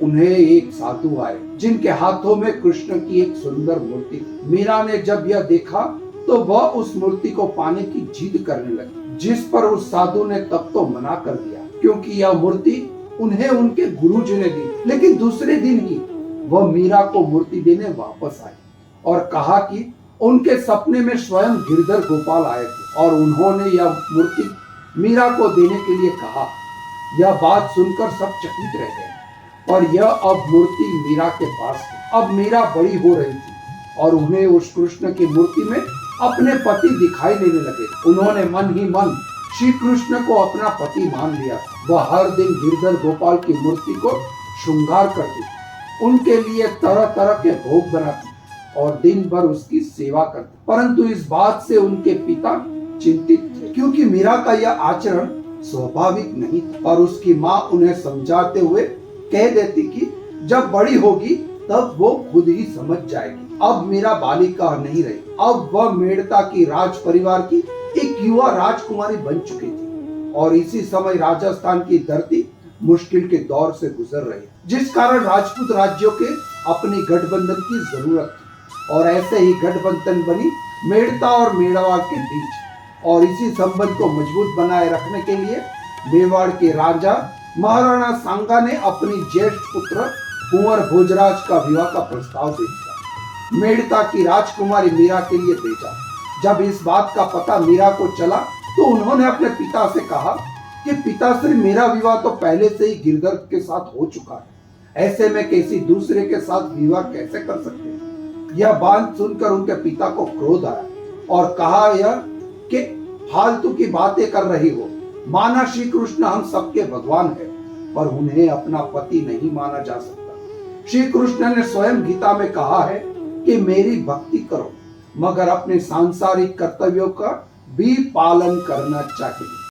उन्हें एक साधु आए जिनके हाथों में कृष्ण की एक सुंदर मूर्ति थी। मीरा ने जब यह देखा तो वह उस मूर्ति को पाने की जिद करने लगी, जिस पर उस साधु ने तब तो मना कर दिया, क्योंकि यह मूर्ति उन्हें उनके गुरुजी ने दी। लेकिन दूसरे दिन ही वह मीरा को मूर्ति देने वापस आई और कहा कि उनके सपने में स्वयं गिरधर गोपाल आए थे और उन्होंने यह मूर्ति मीरा को देने के लिए कहा। यह बात सुनकर सब चकित रह गए और यह अब मूर्ति मीरा के पास थी। अब मीरा बड़ी हो रही थी और उन्हें उस कृष्ण की मूर्ति में अपने पति दिखाई देने लगे। उन्होंने मन ही मन श्री कृष्ण को अपना पति मान लिया। वह हर दिन गिरधर गोपाल की मूर्ति को श्रृंगार करती, उनके लिए तरह तरह के भोग बनाती और दिन भर उसकी सेवा करती। परंतु इस बात से उनके पिता चिंतित थे, क्योंकि मीरा का यह आचरण स्वाभाविक नहीं था और उसकी माँ उन्हें समझाते हुए कह देती कि जब बड़ी होगी तब वो खुद ही समझ जाएगी। अब मीरा बालिका नहीं रही, अब वह मेड़ता की राज परिवार की एक युवा राजकुमारी बन चुकी थी और इसी समय राजस्थान की धरती मुश्किल के दौर से गुजर रही, जिस कारण राजपूत राज्यों के अपने गठबंधन की जरूरत थी और ऐसे ही गठबंधन बनी मेड़ता और मेवाड़ के बीच। और इसी संबंध को मजबूत बनाए रखने के लिए मेवाड़ के राजा महाराणा सांगा ने अपनी ज्येष्ठ पुत्र कुंवर भोजराज का विवाह का प्रस्ताव भेजा, मेड़ता की राजकुमारी मीरा के लिए भेजा। जब इस बात का पता मीरा को चला तो उन्होंने अपने पिता से कहा कि पिताश्री, मेरा विवाह तो पहले से ही गिरधर के साथ हो चुका है, ऐसे में किसी दूसरे के साथ विवाह कैसे कर सकते हैं। यह बात सुनकर उनके पिता को क्रोध आया और कहा यह कि फालतू की बातें कर रही हो। माना श्री कृष्ण हम सबके भगवान है, पर उन्हें अपना पति नहीं माना जा सकता। श्री कृष्ण ने स्वयं गीता में कहा है कि मेरी भक्ति करो, मगर अपने सांसारिक कर्तव्यों का भी पालन करना चाहिए।